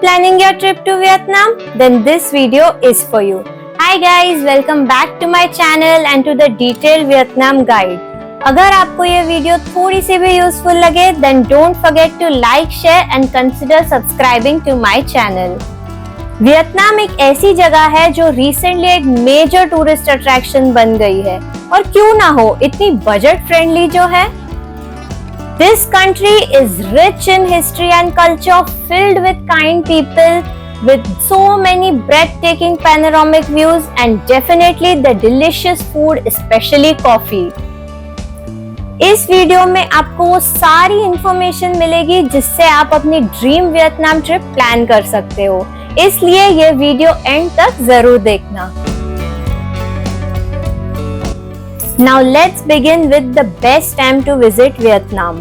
planning your trip to Vietnam? Then this video is for you. Hi guys, welcome back to my channel and to the detailed Vietnam guide. अगर आपको ये video थोड़ी सी भी useful लगे, then don't forget to like, share and consider subscribing to my channel. Vietnam एक ऐसी जगह है जो रिसेंटली एक मेजर टूरिस्ट अट्रैक्शन बन गई है, और क्यों ना हो, इतनी बजट फ्रेंडली जो है। This country is rich in history and culture, filled with kind people, with so many breathtaking panoramic views and definitely the delicious food, especially coffee. इस वीडियो में आपको वो सारी इंफॉर्मेशन मिलेगी जिससे आप अपनी ड्रीम वियतनाम ट्रिप प्लान कर सकते हो, इसलिए ये वीडियो एंड तक जरूर देखना। Now let's begin with the best time to visit Vietnam.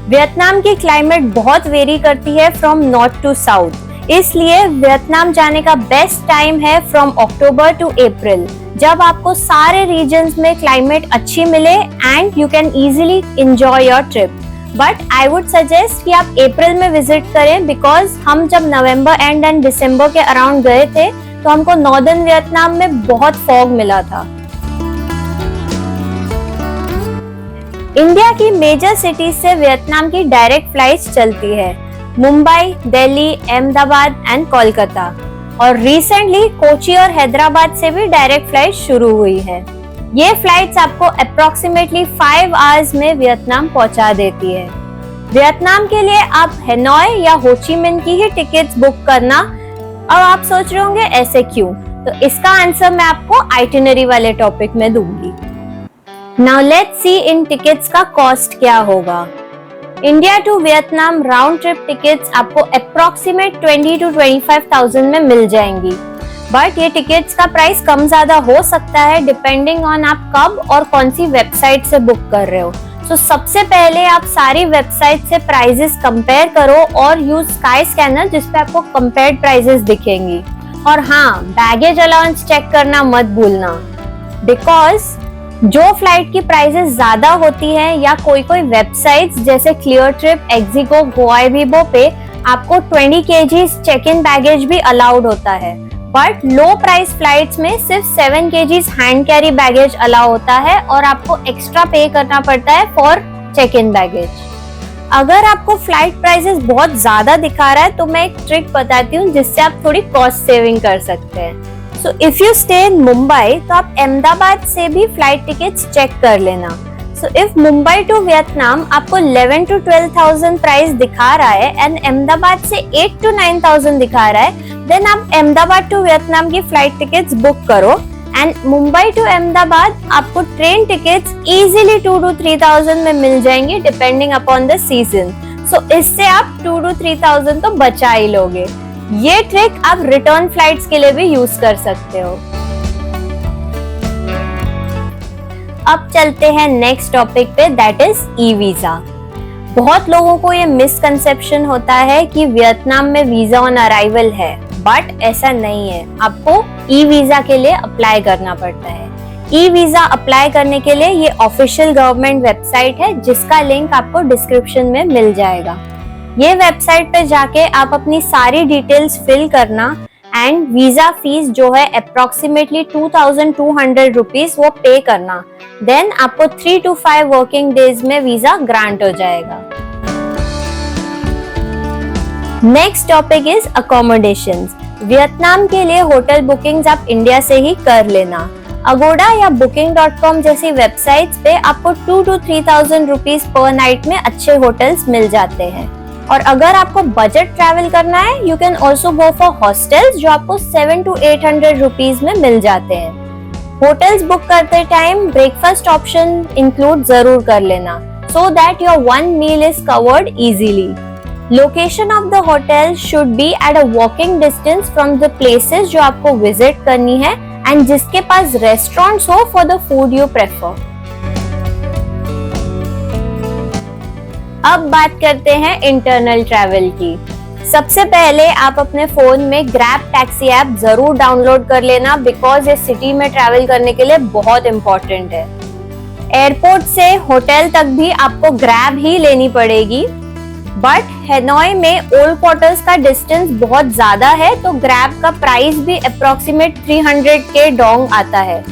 Vietnam की क्लाइमेट बहुत वेरी करती है फ्रॉम नॉर्थ टू साउथ, इसलिए वियतनाम जाने का बेस्ट टाइम है फ्रॉम अक्टूबर टू अप्रैल, जब आपको सारे रीजन्स में क्लाइमेट अच्छी मिले and you can easily enjoy your trip. But I would suggest कि आप अप्रैल में विजिट करें, बिकॉज हम जब नवंबर एंड दिसंबर के अराउंड गए थे तो हमको नॉर्दर्न वियतनाम में बहुत फॉग मिला था। इंडिया की मेजर सिटीज से वियतनाम की डायरेक्ट फ्लाइट्स चलती है, मुंबई, दिल्ली, अहमदाबाद एंड कोलकाता, और रिसेंटली कोची और हैदराबाद से भी डायरेक्ट फ्लाइट शुरू हुई है। ये फ्लाइट्स आपको अप्रोक्सीमेटली 5 आवर्स में वियतनाम पहुंचा देती है। वियतनाम के लिए आप हैनोई या हो ची मिन्ह की ही टिकट्स बुक करना। अब आप सोच रहे होंगे ऐसे क्यों, तो इसका आंसर मैं आपको आइटिनरी वाले टॉपिक में दूंगी। Now let's see इन टिकट्स का कॉस्ट क्या होगा। India to Vietnam round trip tickets आपको अप्रोक्सीमेट 20 to 25,000 में मिल जाएंगी, बट ये टिकट्स का प्राइस कम ज्यादा हो सकता है डिपेंडिंग ऑन आप कब और कौन सी वेबसाइट से बुक कर रहे हो। तो सबसे पहले आप सारी वेबसाइट से प्राइसेस कंपेयर करो और यूज स्काई स्कैनर जिसपे आपको कंपेयर्ड प्राइसेस दिखेंगी। और हाँ, बैगेज अलाउंस चेक करना मत भूलना, बिकॉज जो फ्लाइट की प्राइसेस ज्यादा होती है या कोई वेबसाइट्स जैसे क्लियर ट्रिप, एक्सिगो, गोआईबिबो पे आपको 20 kg चेक इन बैगेज भी अलाउड होता है, बट लो प्राइस फ्लाइट्स में सिर्फ 7 kg hand carry baggage allow होता है और आपको एक्स्ट्रा पे करना पड़ता है फॉर चेक इन बैगेज। अगर आपको फ्लाइट प्राइसेस बहुत ज्यादा दिखा रहा है तो मैं एक ट्रिक बताती हूँ जिससे आप थोड़ी कॉस्ट सेविंग कर सकते हैं। So if you stay in Mumbai, तो आप अहमदाबाद से भी फ्लाइट टिकट्स चेक कर लेना। So if Mumbai to Vietnam आपको 11 to 12,000 प्राइस दिखा रहा है एंड अहमदाबाद से 8 to 9,000 दिखा रहा है, देन आप अहमदाबाद टू वियतनाम की फ्लाइट टिकट्स बुक करो एंड मुंबई टू अहमदाबाद आपको ट्रेन टिकट्स इजीली 2 to 3,000 में मिल जाएंगी depending upon the season. So इससे आप 2 to 3,000 तो बचा ही लोगे। ये ट्रिक आप रिटर्न फ्लाइट्स के लिए भी यूज कर सकते हो। अब चलते हैं नेक्स्ट टॉपिक पे, दैट इज ई वीजा। बहुत लोगों को ये मिसकंसेप्शन होता है कि वियतनाम में वीजा ऑन अराइवल है, बट ऐसा नहीं है। आपको ई वीजा के लिए अप्लाई करना पड़ता है। ई वीजा अप्लाई करने के लिए ये ऑफिशियल गवर्नमेंट वेबसाइट है जिसका लिंक आपको डिस्क्रिप्शन में मिल जाएगा। ये वेबसाइट पे जाके आप अपनी सारी डिटेल्स फिल करना एंड वीजा फीस जो है अप्रोक्सीमेटली 2,200 रुपीज वो पे करना, देन आपको 3 to 5 वर्किंग डेज में वीजा ग्रांट हो जाएगा। Next topic is accommodations. Vietnam के लिए होटल बुकिंग्स आप इंडिया से ही कर लेना। अगोडा या booking.com जैसी वेबसाइट्स पे आपको 2 to 3,000 रुपीज पर नाइट में अच्छे होटल्स मिल जाते हैं। और अगर आपको बजट ट्रैवल करना है, you can also go for hostels जो आपको 7 to 800 रुपीज में मिल जाते हैं। होटल्स बुक करते टाइम ब्रेकफास्ट ऑप्शन इंक्लूड जरूर कर लेना, so that your one meal is covered easily. Location of the hotel should be at a walking distance from the places जो आपको विजिट करनी है एंड जिसके पास रेस्टोरेंट्स हो for the food you prefer. अब बात करते हैं इंटरनल ट्रैवल की। सबसे पहले आप अपने फोन में ग्रैब टैक्सी ऐप जरूर डाउनलोड कर लेना, बिकॉज ये सिटी में ट्रैवल करने के लिए बहुत इम्पोर्टेंट है। एयरपोर्ट से होटल तक भी आपको ग्रैब ही लेनी पड़ेगी, बट हेनोई में ओल्ड क्वार्टर्स का डिस्टेंस बहुत ज्यादा है, तो ग्रैब का प्राइस भी अप्रोक्सीमेट 300 के डोंग आता है।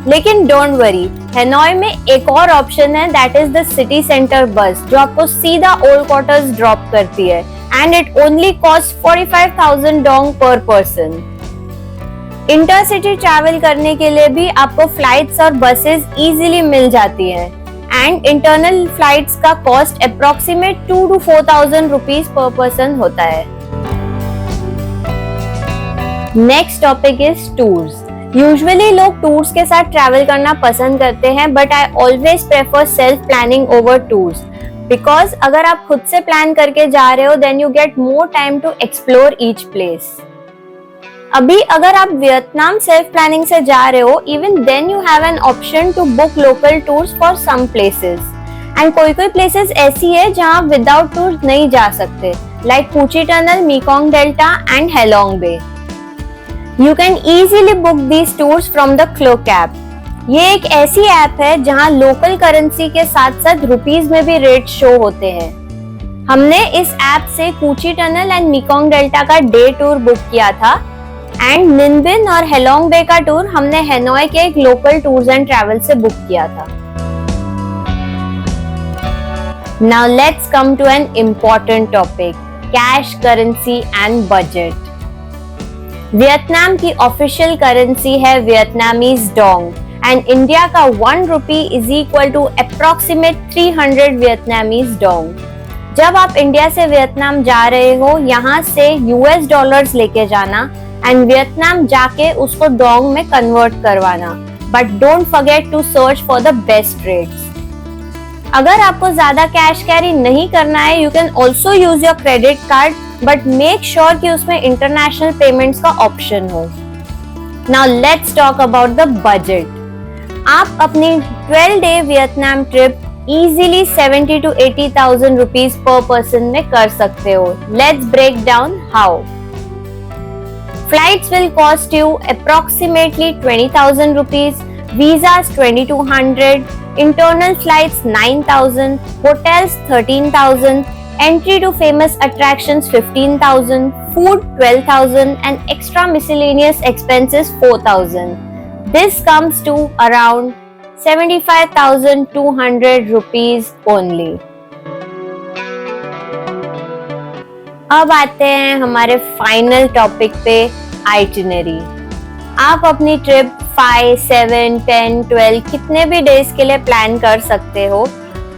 लेकिन डोंट वरी, हेनोई में एक और ऑप्शन है, that is the city centre बस, जो आपको सीधा ओल्ड क्वार्टर्स ड्रॉप करती है and it only cost 45,000 Dong पर पर्सन। इंटरसिटी ट्रैवल करने के लिए भी आपको फ्लाइट्स और बसेस इजीली मिल जाती हैं एंड इंटरनल फ्लाइट्स का cost approximate 2 to 4,000 rupees per person होता है। Next topic is tours. Usually लोग टूर्स के साथ ट्रैवल करना पसंद करते हैं, but I always prefer self planning over tours, because अगर आप खुद से प्लान करके जा रहे हो then you get more time to explore each place. अभी अगर आप वियतनाम सेल्फ प्लानिंग से जा रहे हो, even then you have an option to book local tours for some places, and कोई प्लेसेस ऐसी है जहां आप विदाउट टूर्स नहीं जा सकते, like Cu Chi tunnel, Mekong Delta and Halong Bay. You can easily book these tours from the Klook app. ये एक ऐसी ऐप है जहां लोकल करेंसी के साथ साथ रुपीस में भी रेट शो होते हैं। हमने इस ऐप से कूची टनल एंड मेकोंग डेल्टा का डे टूर बुक किया था एंड निन बिन और हेलोंग बे का टूर हमने हेनोई के एक लोकल टूर्स एंड ट्रैवल से बुक किया था। Now let's come to an important topic, cash currency and budget. Vietnam की ऑफिशियल करेंसी है वियतनामीज डोंग एंड इंडिया का 1 rupee is equal to approximate 300 Vietnamese dong. जब आप इंडिया से Vietnam जा रहे हो, यहाँ से यूएस डॉलर्स लेके जाना एंड वियतनाम जाके उसको डोंग में कन्वर्ट करवाना, but don't forget to search for the best rates. अगर आपको ज्यादा कैश कैरी नहीं करना है, you can also use your credit card, but make sure कि उसमें इंटरनेशनल पेमेंट्स का ऑप्शन हो। Now let's talk about the budget. आप अपनी 12-day Vietnam trip easily 70 to 80,000 rupees per person में कर सकते हो। लेट्स ब्रेक डाउन हाउ। Flights will cost you approximately 20,000 rupees, visas 2,200, internal flights 9,000, hotels 13,000, entry to famous attractions 15,000, food 12,000 and extra miscellaneous expenses 4,000. This comes to around 75,200 rupees only. अब आते हैं हमारे फाइनल टॉपिक पे, आइटिनरी। आप अपनी ट्रिप 5, 7, 10, 12 कितने भी डेज के लिए प्लान कर सकते हो,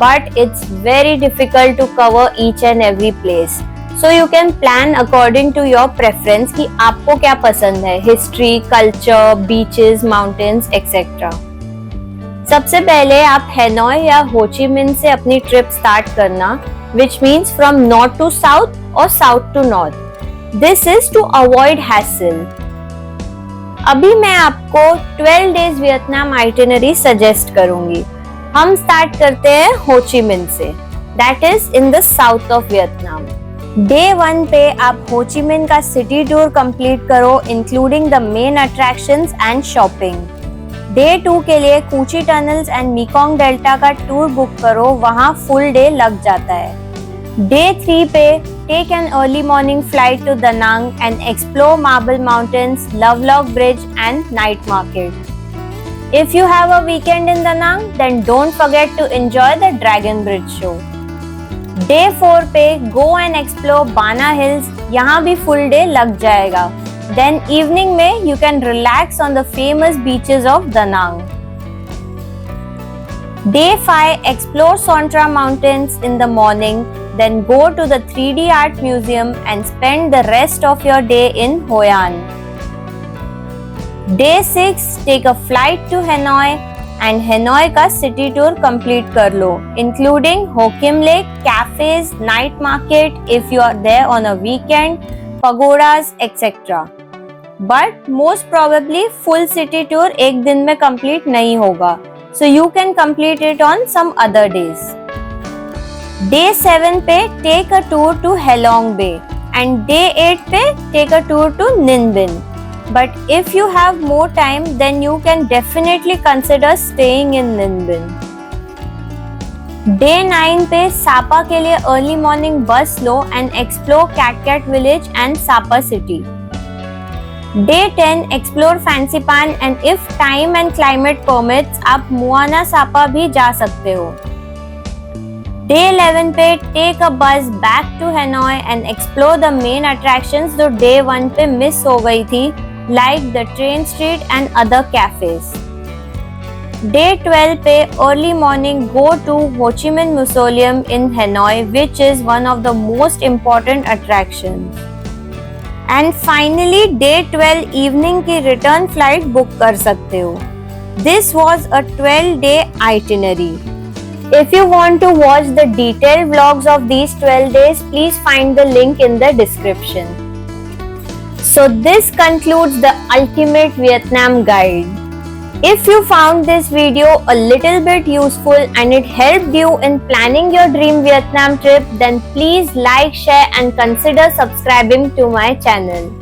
but it's very difficult to cover each and every place, so you can plan according to your preference कि आपको क्या पसंद है, history, culture, beaches, mountains etcetera. सबसे पहले आप हेनोई या हो ची मिन्ह से अपनी ट्रिप स्टार्ट करना, which means from north to south or south to north. This is to avoid hassle. अभी मैं आपको 12 days वियतनाम आइटिनरी सजेस्ट करूंगी। हम स्टार्ट करते हैं हो ची मिन्ह से, that is in the south of Vietnam. Day 1 पे आप हो ची मिन्ह का सिटी टूर कंप्लीट करो, including the main attractions and shopping. Day 2 के लिए कूची टनल्स एंड मेकोंग डेल्टा का टूर बुक करो, वहाँ फुल डे लग जाता है। Day 3 पे take an early morning flight to Da Nang and explore marble mountains, love lock bridge and night market. If you have a weekend in Danang, then don't forget to enjoy the Dragon Bridge show. Day 4 पे go and explore Bana Hills, यहाँ भी full day लग जाएगा। Then evening में you can relax on the famous beaches of Danang. Day 5 explore Sontra Mountains in the morning, then go to the 3D Art Museum and spend the rest of your day in Hoi An. Day 6 take a flight to Hanoi and Hanoi का city tour complete कर लो, including Ho Kim Lake, cafes, night market if you are there on a weekend, pagodas etc. But most probably full city tour एक दिन में complete नहीं होगा, so you can complete it on some other days. Day 7 पे take a tour to Halong Bay and Day 8 पे take a tour to Ninh Binh. But if you have more time, then you can definitely consider staying in Ninh Binh. Day 9 पे Sapa के लिए early morning bus लो and explore Cat village and Sapa city. Day 10 explore Fansipan and if time and climate permits आप मुआना सापा भी जा सकते हो। डे 11 पे take a bus back to Hanoi and explore the main attractions जो day 1 पे मिस हो गई थी, like the train street and other cafes. Day 12 पे early morning go to Ho Chi Minh museum in Hanoi which is one of the most important attractions. And finally day 12 evening की return flight book कर सकते हो। This was a 12-day itinerary. If you want to watch the detailed vlogs of these 12 days, please find the link in the description. So this concludes the ultimate Vietnam guide. If you found this video a little bit useful and it helped you in planning your dream Vietnam trip, then please like, share and consider subscribing to my channel.